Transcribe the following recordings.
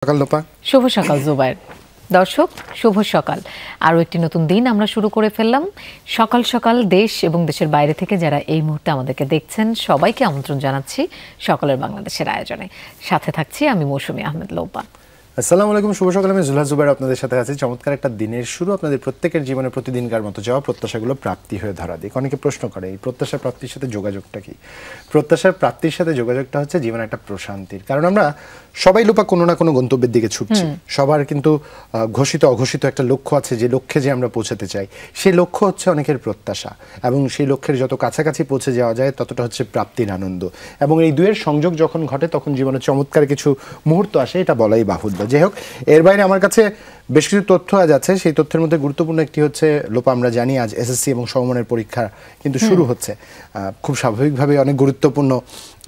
সকাল লোপা। শুভ সকাল জুবায়ের। দর্শক শুভ সকাল। আরও একটি নতুন দিন আমরা শুরু করে ফেললাম। সকাল সকাল দেশ এবং দেশের বাইরে থেকে যারা এই মুহূর্তে আমাদেরকে দেখছেন সবাইকে আমন্ত্রণ জানাচ্ছি সকালের বাংলাদেশের আয়োজনে। সাথে থাকছি আমি মৌসুমী আহমেদ লোপা। আসসালামু আলাইকুম, শুভ সকাল। আমি জুলহাস জুবায়ের আপনাদের সাথে আছি। চমৎকার একটা দিনের শুরু। আপনাদের প্রত্যেকের জীবনে প্রতিদিনকার মতো যাওয়া প্রত্যাশাগুলো প্রাপ্তি হয়ে ধরা দিক। অনেকে প্রশ্ন করে এই প্রত্যাশা প্রাপ্তির সাথে যোগাযোগটা কি? প্রত্যাশার প্রাপ্তির সাথে যোগাযোগটা হচ্ছে জীবনে একটা প্রশান্তির। কারণ আমরা সবাই লোপা কোনো না কোনো গন্তব্যের দিকে ছুটছি। সবার কিন্তু ঘোষিত অঘোষিত একটা লক্ষ্য আছে, যে লক্ষ্যে যে আমরা পৌঁছাতে চাই সেই লক্ষ্য হচ্ছে অনেকের প্রত্যাশা, এবং সেই লক্ষ্যের যত কাছাকাছি পৌঁছে যাওয়া যায় ততটা হচ্ছে প্রাপ্তির আনন্দ। এবং এই দুয়ের সংযোগ যখন ঘটে তখন জীবনে চমৎকার কিছু মুহূর্ত আসে, এটা বলাই বাহুল্য। যাই হোক, এর বাইরে আমার কাছে বেশ কিছু তথ্য আজ আছে। সেই তথ্যের মধ্যে গুরুত্বপূর্ণ একটি হচ্ছে লোপা, আমরা জানি আজ এসএসসি এবং সমমানের পরীক্ষা কিন্তু শুরু হচ্ছে। খুব স্বাভাবিকভাবে অনেক গুরুত্বপূর্ণ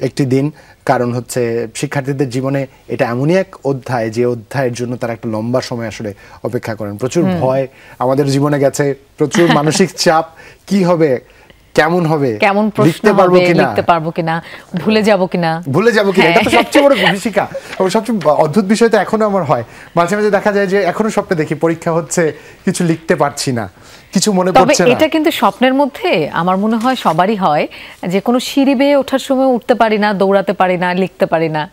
একটি দিন, কারণ হচ্ছে শিক্ষার্থীদের জীবনে এটা এমনই এক অধ্যায় যে অধ্যায়ের জন্য তারা একটা লম্বা সময় আসলে অপেক্ষা করেন। প্রচুর ভয় আমাদের জীবনে গেছে, প্রচুর মানসিক চাপ, কি হবে, কেমন হবে, কেমন প্রশ্ন হবে, লিখতে পারবো কিনা, ভুলে যাব কিনা এটা তো সবচেয়ে বড় বিভীষিকা। এবং সবচেয়ে অদ্ভুত বিষয় তো এখনো আমার হয়, মাঝে মাঝে দেখা যায় যে এখনো স্বপ্নে দেখি পরীক্ষা হচ্ছে, কিছু লিখতে পারছি না, কিছু মনে পড়ছে না। এটা কিন্তু স্বপ্নের মধ্যে আমার মনে হয় সবারই হয়, যে কোনো সিঁড়ি বেয়ে ওঠার সময় উঠতে পারি না, দৌড়াতে পারি না, লিখতে পারি না।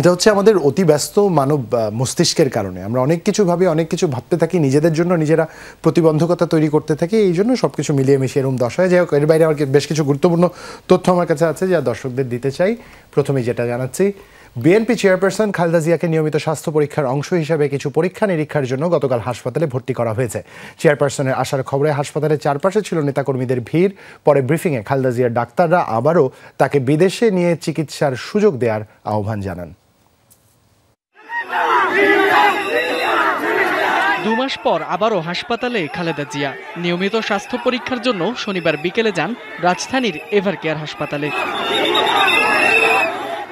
এটা হচ্ছে আমাদের অতি ব্যস্ত মানব মস্তিষ্কের কারণে আমরা অনেক কিছু ভাবি, অনেক কিছু ভাবতে থাকি, নিজেদের জন্য নিজেরা প্রতিবন্ধকতা তৈরি করতে থাকি, এই জন্য সবকিছু মিলিয়ে মিশিয়ে এরকম দশা হয়। যাই হোক, এর বাইরে আমার বেশ কিছু গুরুত্বপূর্ণ তথ্য আমার কাছে আছে যা দর্শকদের দিতে চাই। প্রথমেই যেটা জানাচ্ছি, বিএনপি চেয়ারপারসন খালেদা জিয়াকে নিয়মিত স্বাস্থ্য পরীক্ষার অংশ হিসাবে কিছু পরীক্ষা নিরীক্ষার জন্য গতকাল হাসপাতালে ভর্তি করা হয়েছে। চেয়ারপারসনের আসার খবরে হাসপাতালের চারপাশে ছিল নেতাকর্মীদের ভিড়। পরে ব্রিফিংয়ে খালেদা জিয়ার ডাক্তাররা আবারও তাকে বিদেশে নিয়ে চিকিৎসার সুযোগ দেওয়ার আহ্বান জানান। 2 মাস পর আবারও হাসপাতালে খালেদা জিয়া। নিয়মিত স্বাস্থ্য পরীক্ষার জন্য শনিবার বিকেলে যান রাজধানীর এভারকেয়ার হাসপাতালে।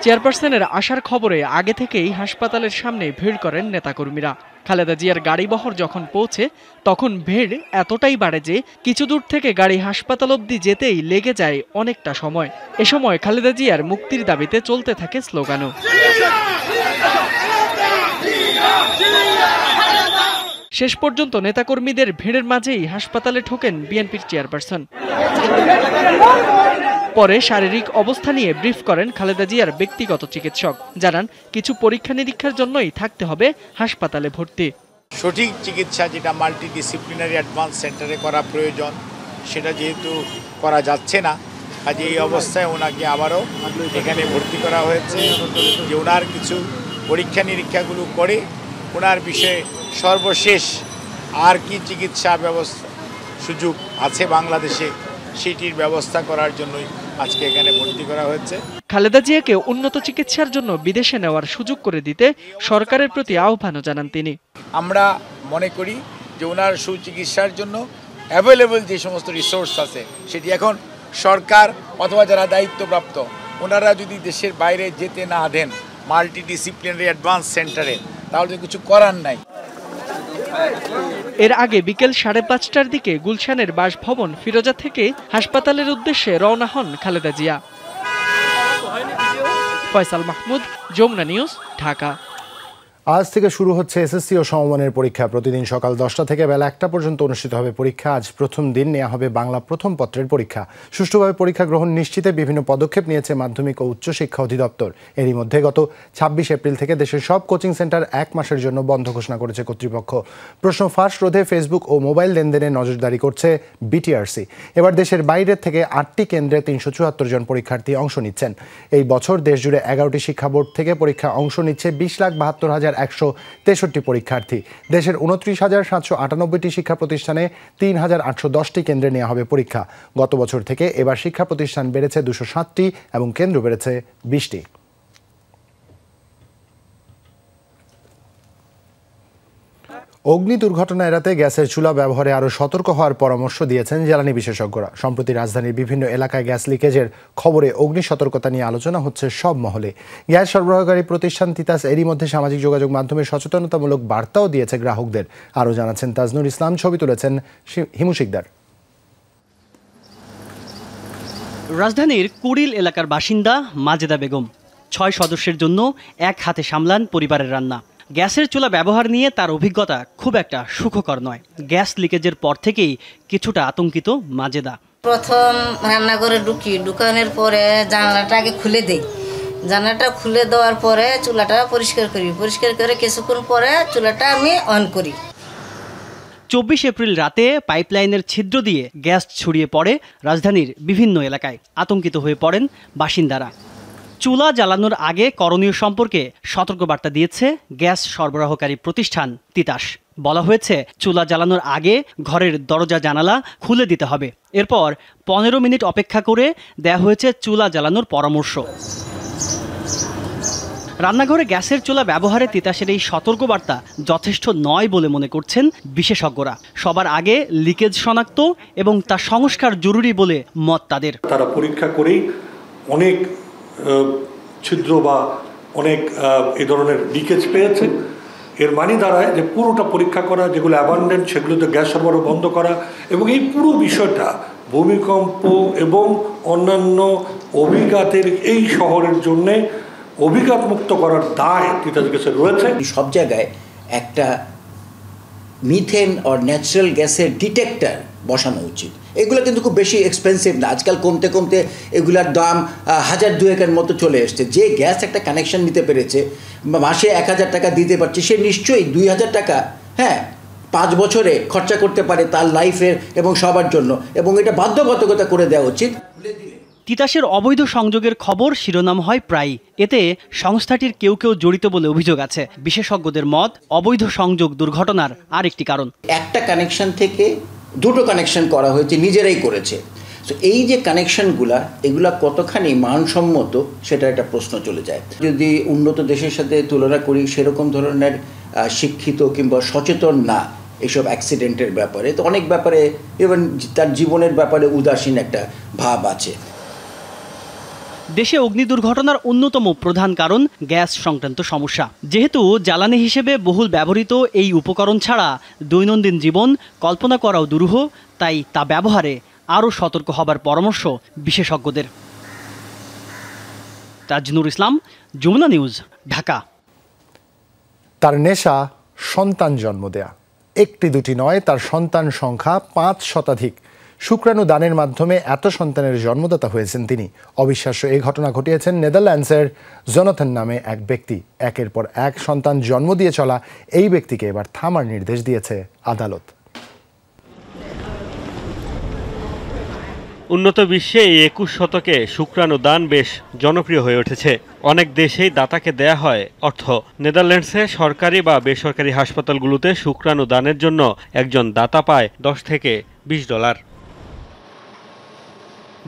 চেয়ারপারসনের আসার খবরে আগে থেকেই হাসপাতালের সামনে ভিড় করেন নেতাকর্মীরা। খালেদা জিয়ার গাড়িবহর যখন পৌঁছে তখন ভিড় এতটাই বাড়ে যে কিছু দূর থেকে গাড়ি হাসপাতাল অবধি যেতেই লেগে যায় অনেকটা সময়। এ সময় খালেদা জিয়ার মুক্তির দাবিতে চলতে থাকে স্লোগানও। শেষ পর্যন্ত নেতাকর্মীদের ভিড়ের মাঝেই হাসপাতালে ঢোকেন বিএনপির চেয়ারপারসন। পরে শারীরিক অবস্থা নিয়ে ব্রিফ করেন খালেদা জিয়ার ব্যক্তিগত চিকিৎসক। জানান কিছু পরীক্ষা নিরীক্ষার জন্যই থাকতে হবে হাসপাতালে ভর্তি। সঠিক চিকিৎসা যেটা মাল্টিডিসিপ্লিনারি অ্যাডভান্স সেন্টারে করা প্রয়োজন, সেটা যেহেতু করা যাচ্ছে না, কাজে এই অবস্থায় ওনাকে আবারও এখানে ভর্তি করা হয়েছে, যে ওনার কিছু পরীক্ষা নিরীক্ষাগুলো করে ওনার বিষয়ে সর্বশেষ আর কি চিকিৎসা ব্যবস্থা সুযোগ আছে বাংলাদেশে সেটির ব্যবস্থা করার জন্যই আজকে এখানে ভর্তি করা হয়েছে। খালেদা জিয়াকে উন্নত চিকিৎসার জন্য বিদেশে নেওয়ার সুযোগ করে দিতে সরকারের প্রতি আহ্বানও জানান তিনি। আমরা মনে করি যে ওনার সুচিকিৎসার জন্য অ্যাভেলেবল যে সমস্ত রিসোর্স আছে সেটি এখন সরকার অথবা যারা দায়িত্বপ্রাপ্ত ওনারা যদি দেশের বাইরে যেতে না দেন মাল্টিডিসিপ্লিনারি অ্যাডভান্স সেন্টারে, তাহলে কিছু করার নাই। এর আগে বিকেল 5:30টার দিকে গুলশানের বাসভবন ফিরোজা থেকে হাসপাতালের উদ্দেশ্যে রওনা হন খালেদা জিয়া। ফয়সাল মাহমুদ, যমুনা নিউজ, ঢাকা। আজ থেকে শুরু হচ্ছে এসএসসি ও সমমানের পরীক্ষা। প্রতিদিন সকাল 10টা থেকে বেলা 1টা পর্যন্ত অনুষ্ঠিত হবে পরীক্ষা। আজ প্রথম দিন নেওয়া হবে বাংলা প্রথম পত্রের পরীক্ষা। সুষ্ঠুভাবে পরীক্ষা গ্রহণ নিশ্চিতে বিভিন্ন পদক্ষেপ নিয়েছে মাধ্যমিক ও উচ্চশিক্ষা অধিদপ্তর। এরই মধ্যে গত 26 এপ্রিল থেকে দেশের সব কোচিং সেন্টার 1 মাসের জন্য বন্ধ ঘোষণা করেছে কর্তৃপক্ষ। প্রশ্ন ফাঁস রোধে ফেসবুক ও মোবাইল লেনদেনে নজরদারি করছে বিটিআরসি। এবার দেশের বাইরের থেকে 8টি কেন্দ্রে 374 জন পরীক্ষার্থী অংশ নিচ্ছেন। এই বছর দেশজুড়ে 11টি শিক্ষা বোর্ড থেকে পরীক্ষা অংশ নিচ্ছে 20,72,163 পরীক্ষার্থী। দেশের 29,798টি শিক্ষা প্রতিষ্ঠানে 3,810টি কেন্দ্রে নেওয়া হবে পরীক্ষা। গত বছর থেকে এবার শিক্ষা প্রতিষ্ঠান বেড়েছে 207টি এবং কেন্দ্র বেড়েছে 20টি। অগ্নি দুর্ঘটনা এড়াতে গ্যাসের চুলা ব্যবহারে আরও সতর্ক হওয়ার পরামর্শ দিয়েছেন জ্বালানি বিশেষজ্ঞরা। সম্প্রতি রাজধানীর বিভিন্ন এলাকায় গ্যাস লিকেজের খবরে অগ্নি সতর্কতা নিয়ে আলোচনা হচ্ছে সব মহলে। গ্যাস সরবরাহকারী প্রতিষ্ঠান তিতাস এরই মধ্যে সামাজিক যোগাযোগ মাধ্যমে সচেতনতামূলক বার্তাও দিয়েছে গ্রাহকদের। আরও জানাচ্ছেন তাজনুর ইসলাম, ছবি তুলেছেন হিমু শিকদার। রাজধানীর কুড়িল এলাকার বাসিন্দা মাজেদা বেগম। 6 সদস্যের জন্য এক হাতে সামলান পরিবারের রান্না। গ্যাসের চুলা ব্যবহার নিয়ে তার অভিজ্ঞতা খুব একটা সুখকর নয়। গ্যাস লিকেজের পর থেকেই কিছুটা আতঙ্কিত মাজেদা। প্রথম রান্নাঘরে ঢুকানোর পরে জানালাটা আগে খুলে দেই, জানালাটা খুলে দেওয়ার পরে চুলাটা পরিষ্কার করে কিছুক্ষণ পরে চুলাটা আমি অন করি। 24 এপ্রিল রাতে পাইপলাইনের ছিদ্র দিয়ে গ্যাস ছড়িয়ে পড়ে রাজধানীর বিভিন্ন এলাকায়। আতঙ্কিত হয়ে পড়েন বাসিন্দারা। চুলা জ্বালানোর আগে করণীয় সম্পর্কে সতর্কবার্তা দিয়েছে গ্যাস সরবরাহকারী প্রতিষ্ঠান তিতাস। বলা হয়েছে, চুলা জ্বালানোর আগে ঘরের দরজা জানালা খুলে দিতে হবে। এরপর 15 মিনিট অপেক্ষা করে দেয়া হয়েছে চুলা জ্বালানোর পরামর্শ। রান্নাঘরে গ্যাসের চুলা ব্যবহারে তিতাসের এই সতর্কবার্তা যথেষ্ট নয় বলে মনে করছেন বিশেষজ্ঞরা। সবার আগে লিকেজ শনাক্ত এবং তা সংস্কার জরুরি বলে মত তাদের। তারা পরীক্ষা করেই অনেক ছিদ্র বা অনেক এই ধরনের লিকেজ পেয়েছে। এর মানে দাঁড়ায় যে পুরোটা পরীক্ষা করা, যেগুলো অ্যাবান্ডেন্ট সেগুলোতে গ্যাস সরবরাহ বন্ধ করা, এবং এই পুরো বিষয়টা ভূমিকম্প এবং অন্যান্য অভিঘাতের এই শহরের জন্যে অভিঘাত মুক্ত করার দায় তিতাস গ্যাসের রয়েছে। সব জায়গায় একটা মিথেন ও ন্যাচারাল গ্যাসের ডিটেক্টর বসানো উচিত। এগুলো কিন্তু খুব বেশি এক্সপেন্সিভ না, আজকাল কমতে কমতে এগুলার দাম 1000-2000 মতো চলে এসছে। যে গ্যাস একটা কানেকশন নিতে পেরেছে, মাসে 1000 টাকা দিতে পারছে, সে নিশ্চয়ই 2000 টাকা 5 বছরে খরচা করতে পারে তার লাইফের এবং সবার জন্য, এবং এটা বাধ্যবাধকতা করে দেওয়া উচিত। তিতাসের অবৈধ সংযোগের খবর শিরোনাম হয় প্রায়। এতে সংস্থাটির কেউ জড়িত বলে অভিযোগ আছে। বিশেষজ্ঞদের মত, অবৈধ সংযোগ দুর্ঘটনার আরেকটি কারণ। একটা কানেকশন থেকে দুটো কানেকশন করা হয়েছে, নিজেরাই করেছে। তো এই যে কানেকশনগুলা, এগুলা কতখানি মানসম্মত সেটা একটা প্রশ্ন চলে যায়। যদি উন্নত দেশের সাথে তুলনা করি, সেরকম ধরনের শিক্ষিত কিংবা সচেতন না এইসব অ্যাক্সিডেন্টের ব্যাপারে, তো অনেক ব্যাপারে ইভেন তার জীবনের ব্যাপারে উদাসীন একটা ভাব আছে। দেশে অগ্নি দুর্ঘটনার অন্যতম প্রধান কারণ গ্যাস সংক্রান্ত সমস্যা। যেহেতু জ্বালানি হিসেবে বহুল ব্যবহৃত এই উপকরণ ছাড়া দৈনন্দিন জীবন কল্পনা করাও দুরূহ, তাই তা ব্যবহারে আরও সতর্ক হবার পরামর্শ বিশেষজ্ঞদের। তাজনুর ইসলাম, যমুনা নিউজ, ঢাকা। তার নেশা সন্তান জন্ম দেয়া। একটি দুটি নয়, তার সন্তান সংখ্যা 5 শতাধিক। শুক্রাণু দানের মাধ্যমে এত সন্তানের জন্মদাতা হয়েছেন তিনি। অবিশ্বাস্য এই ঘটনা ঘটিয়েছেন নেদারল্যান্ডসের জোনাথন নামে এক ব্যক্তি। একের পর এক সন্তান জন্ম দিয়ে চলা এই ব্যক্তিকে এবার থামার নির্দেশ দিয়েছে আদালত। উন্নত বিশ্বে এই 21 শতকে শুক্রাণু দান বেশ জনপ্রিয় হয়ে উঠেছে। অনেক দেশেই দাতাকে দেয়া হয় অর্থ। নেদারল্যান্ডসে সরকারি বা বেসরকারি হাসপাতালগুলোতে শুক্রাণু দানের জন্য একজন দাতা পায় $10 থেকে $20।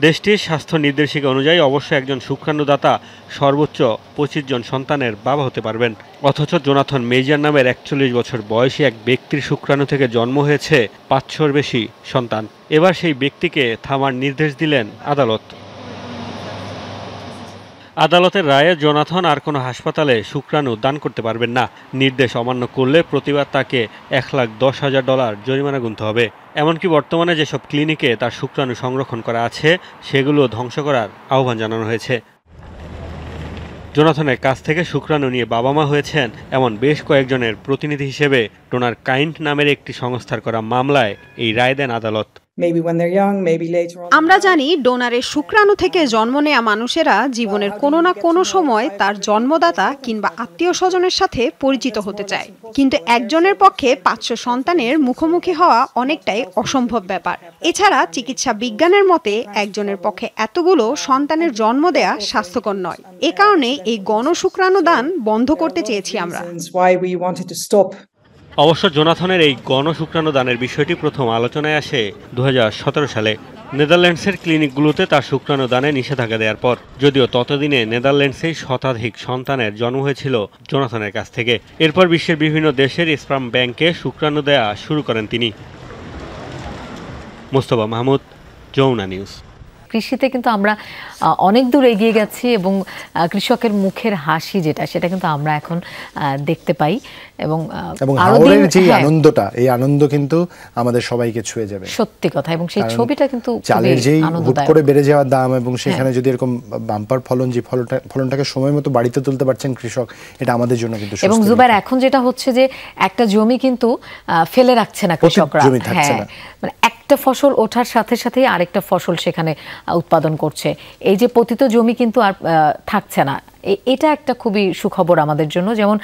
দেশটির স্বাস্থ্য নির্দেশিকা অনুযায়ী অবশ্য একজন শুক্রাণুদাতা সর্বোচ্চ 25 জন সন্তানের বাবা হতে পারবেন। অথচ জোনাথন মেজর নামের 41 বছর বয়সী এক ব্যক্তির শুক্রাণু থেকে জন্ম হয়েছে 500-র বেশি সন্তান। এবার সেই ব্যক্তিকে থামার নির্দেশ দিলেন আদালত। আদালতের রায়ে জোনাথন আর কোনো হাসপাতালে শুক্রাণু দান করতে পারবেন না। নির্দেশ অমান্য করলে প্রতিবার তাকে $1,10,000 জরিমানা গুনতে হবে। এমনকি বর্তমানে যেসব ক্লিনিকে তার শুক্রাণু সংরক্ষণ করা আছে সেগুলো ধ্বংস করার আহ্বান জানানো হয়েছে। জোনাথনের কাছ থেকে শুক্রাণু নিয়ে বাবা মা হয়েছেন এমন বেশ কয়েকজনের প্রতিনিধি হিসেবে ডোনার কাইন্ড নামের একটি সংস্থার করা মামলায় এই রায় দেন আদালত। আমরা জানি ডোনারের শুক্রাণু থেকে জন্ম নেয়া মানুষেরা জীবনের কোনো না কোনো সময় তার জন্মদাতা কিংবা আত্মীয় স্বজনের সাথে পরিচিত হতে চায়, কিন্তু একজনের পক্ষে 500 সন্তানের মুখোমুখি হওয়া অনেকটাই অসম্ভব ব্যাপার। এছাড়া চিকিৎসা বিজ্ঞানের মতে একজনের পক্ষে এতগুলো সন্তানের জন্ম দেয়া স্বাস্থ্যকর নয়। এ কারণে এই গণশুক্রাণু দান বন্ধ করতে চেয়েছি আমরা। অবশ্য জোনাথনের এই গণশুক্রাণু দানের বিষয়টি প্রথম আলোচনায় আসে 2017 সালে নেদারল্যান্ডসের ক্লিনিকগুলোতে তার শুক্রাণু দানে নিষেধাজ্ঞা দেওয়ার পর। যদিও ততদিনে নেদারল্যান্ডসেই শতাধিক সন্তানের জন্ম হয়েছিল জোনাথনের কাছ থেকে। এরপর বিশ্বের বিভিন্ন দেশের স্পার্ম ব্যাংকে শুক্রাণু দেয়া শুরু করেন তিনি। মোস্তফা মাহমুদ, যমুনা নিউজ। কৃষিতে কিন্তু আমরা অনেক দূর এগিয়ে গেছি এবং কৃষকের মুখের হাসি যেটা সেটা কিন্তু আমরা এখন দেখতে পাই এবং হাওরের যে আনন্দটা, এই আনন্দ কিন্তু আমাদের সবাইকে ছুঁয়ে যাবে, সত্যি কথা। এবং সেই ছবিটা কিন্তু চালের যেই হুট করে বেড়ে যাওয়ার দাম এবং সেখানে যদি এরকম বাম্পার ফলন, যে ফলনটাকে সময় মতো বাড়িতে তুলতে পারছেন কৃষক, এটা আমাদের জন্য কিন্তু। এবং জুবাইর, এখন যেটা হচ্ছে যে একটা জমি কিন্তু ফেলে রাখছে না কৃষকরা, মানে একটা ফসল ওঠার সাথে সাথেই আরেকটা ফসল সেখানে উৎপাদন করছে। এই যে পতিত জমি কিন্তু আর থাকছে না, এটা একটা খুবই সুখবর আমাদের জন্য। যেমন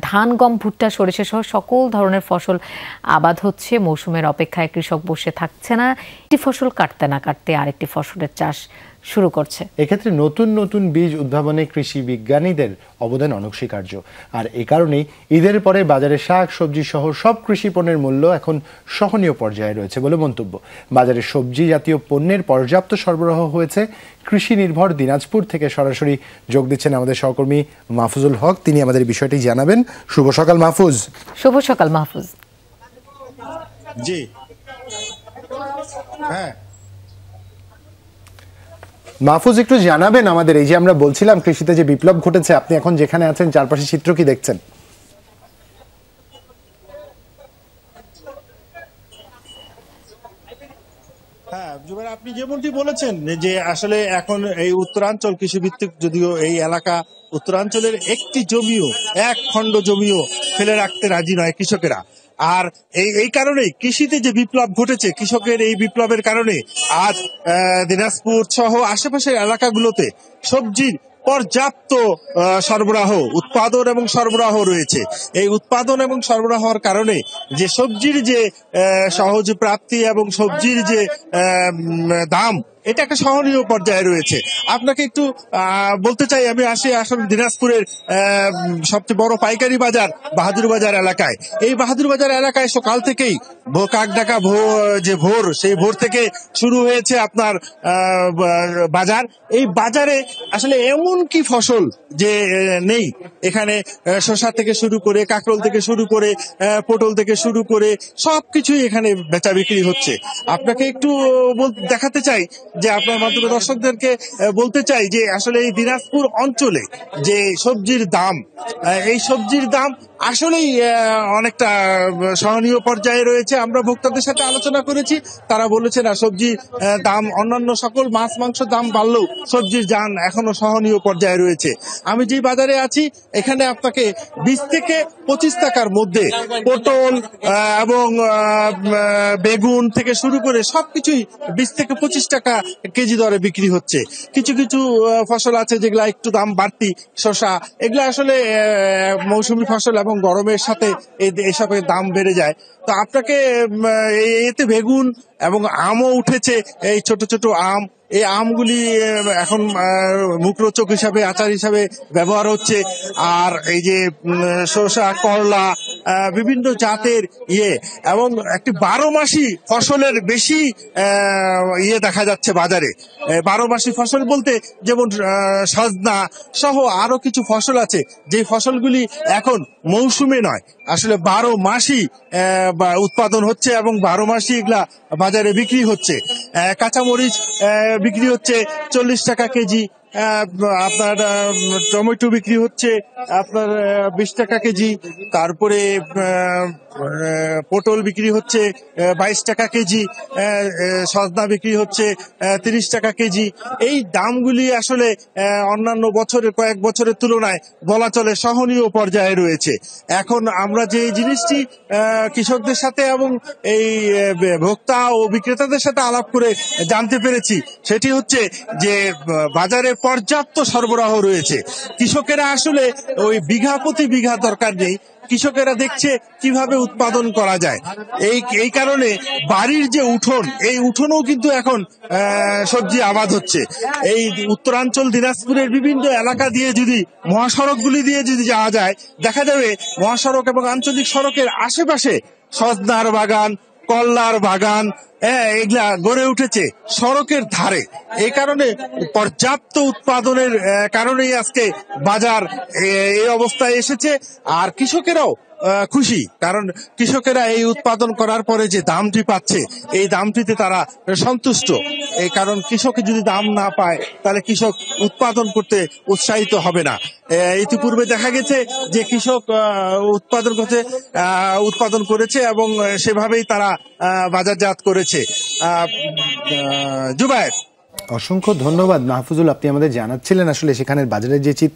ধান, গম, ভুট্টা, সরিষা সহ সকল ধরনের ফসল আবাদ হচ্ছে, মৌসুমের অপেক্ষায় কৃষক বসে থাকছে না, একটি ফসল কাটতে না কাটতে আরেকটি ফসলের চাষ শুরু করছে। এক্ষেত্রে নতুন নতুন বীজ উদ্ভাবনে কৃষি বিজ্ঞানীদের অবদান অনস্বীকার্য। আর এ কারণেই ঈদের পরে বাজারে শাক সবজি সহ সব কৃষি পণ্যের মূল্য এখন সহনীয় পর্যায়ে রয়েছে বলে মন্তব্য। বাজারে সবজি জাতীয় পণ্যের পর্যাপ্ত সরবরাহ হয়েছে। কৃষি নির্ভর দিনাজপুর থেকে সরাসরি যোগ দিচ্ছেন আমাদের সহকর্মী মাহফুজুল হক, তিনি আমাদের বিষয়টি জানাবেন। শুভ সকাল মাহফুজ। শুভ সকাল মাহফুজ। জি হ্যাঁ মাহফুজ, একটু জানাবেন আমাদের, এই যে আমরা বলছিলাম কৃষিতে যে বিপ্লব ঘটেছে, আপনি এখন যেখানে আছেন চারপাশে চিত্র কি দেখছেন? হ্যাঁ জুবাইর, আপনি যেমনটি বলেছেন যে আসলে এখন এই উত্তরাঞ্চল কৃষিভিত্তিক, যদিও এই এলাকা উত্তরাঞ্চলের একটি জমিও, এক খণ্ড জমিও ফেলে রাখতে রাজি নয় কৃষকেরা। আর এই কারণেই কৃষিতে যে বিপ্লব ঘটেছে, কৃষকের এই বিপ্লবের কারণে আজ দিনাজপুর সহ আশেপাশের এলাকাগুলোতে সবজির পর্যাপ্ত সরবরাহ, উৎপাদন এবং সরবরাহ রয়েছে। এই উৎপাদন এবং সরবরাহের কারণে যে সবজির যে সহজ প্রাপ্তি এবং সবজির যে দাম, এটা একটা সহনীয় পর্যায়ে রয়েছে। আপনাকে একটু বলতে চাই, আমি আসলে দিনাজপুরের সবচেয়ে বড় পাইকারি বাজার বাহাদুর বাজার এলাকায়। এই বাহাদুর বাজার এলাকায় সকাল থেকেই কাক ডাকা যে ভোর, সেই ভোর থেকে শুরু হয়েছে আপনার বাজার। এই বাজারে আসলে এমন কি ফসল যে নেই, এখানে শসা থেকে শুরু করে, কাঁকরোল থেকে শুরু করে, পটল থেকে শুরু করে সবকিছুই এখানে বেচা বিক্রি হচ্ছে। আপনাকে একটু দেখাতে চাই যে আপনার মাধ্যমে দর্শকদেরকে বলতে চাই যে আসলে এই দিনাজপুর অঞ্চলে যে সবজির দাম, এই সবজির দাম আসলেই অনেকটা সহনীয় পর্যায়ে রয়েছে। আমরা ভোক্তাদের সাথে আলোচনা করেছি, তারা বলেছে না, সবজির দাম অন্যান্য সকল মাছ মাংস দাম বাড়লেও সবজির দাম এখনো সহনীয় পর্যায়ে রয়েছে। আমি যে বাজারে আছি এখানে আপনাকে 20 থেকে 25 টাকার মধ্যে পটল এবং বেগুন থেকে শুরু করে সবকিছুই 20 থেকে 25 টাকা কেজি দরে বিক্রি হচ্ছে। কিছু কিছু ফসল আছে যেগুলা একটু দাম বাড়তি, শসা, এগুলা আসলে মৌসুমী ফসল এবং গরমের সাথে এসবের দাম বেড়ে যায়। তো আপনাকে এতে বেগুন এবং আমও উঠেছে, এই ছোট ছোট আম, এই আমগুলি এখন মুখরোচক হিসাবে, আচার হিসাবে ব্যবহার হচ্ছে। আর এই যে শসা, করলা, বিভিন্ন জাতের এবং একটি 12 মাসি ফসলের বেশি দেখা যাচ্ছে বাজারে। 12 মাসি ফসল বলতে যেমন সজনা সহ আরো কিছু ফসল আছে, যে ফসলগুলি এখন মৌসুমে নয়, আসলে 12 মাসই উৎপাদন হচ্ছে এবং 12 মাসই এগুলা বাজারে বিক্রি হচ্ছে। কাঁচামরিচ বিক্রি হচ্ছে 40 টাকা কেজি, আপনার টমেটো বিক্রি হচ্ছে আপনার 20 টাকা কেজি, তারপরে পটল বিক্রি হচ্ছে 22 টাকা কেজি, সজনা বিক্রি হচ্ছে 30 টাকা কেজি। এই দামগুলি আসলে অন্যান্য বছরের, কয়েক বছরের তুলনায় বলা চলে সহনীয় পর্যায়ে রয়েছে। এখন আমরা যে জিনিসটি কৃষকদের সাথে এবং এই ভোক্তা ও বিক্রেতাদের সাথে আলাপ করে জানতে পেরেছি, সেটি হচ্ছে যে বাজারে পর্যাপ্ত সরবরাহ রয়েছে। কৃষকেরা আসলে ওই বিঘা প্রতি বিঘা দরকার নেই, কৃষকেরা দেখছে কিভাবে উৎপাদন করা যায়। এই কারণে বাড়ির যে উঠোন, এই উঠোনেও কিন্তু এখন সবজি আবাদ হচ্ছে। এই উত্তরাঞ্চল দিনাজপুরের বিভিন্ন এলাকা দিয়ে যদি, মহাসড়কগুলি দিয়ে যদি যাওয়া যায়, দেখা যাবে মহাসড়ক এবং আঞ্চলিক সড়কের আশেপাশে সজনার বাগান, করলার বাগান, এগুলা গড়ে উঠেছে সড়কের ধারে। এই কারণে পর্যাপ্ত উৎপাদনের কারণেই আজকে বাজার এই অবস্থায় এসেছে। আর কৃষকেরাও খুশি, কারণ কৃষকেরা এই উৎপাদন করার পরে যে দামটি পাচ্ছে এই দামটিতে তারা সন্তুষ্ট। এই কারণ কৃষক যদি দাম না পায় তাহলে কৃষক উৎপাদন করতে উৎসাহিত হবে না। ইতিপূর্বে দেখা গেছে যে কৃষক উৎপাদন করেছে এবং সেভাবেই তারা বাজারজাত করেছে। জুবায়ের, অসংখ্য ধন্যবাদ মাহফুজুল, আপনি আমাদের জানাচ্ছিলেন আসলে সেখানের বাজারের যে চিত্র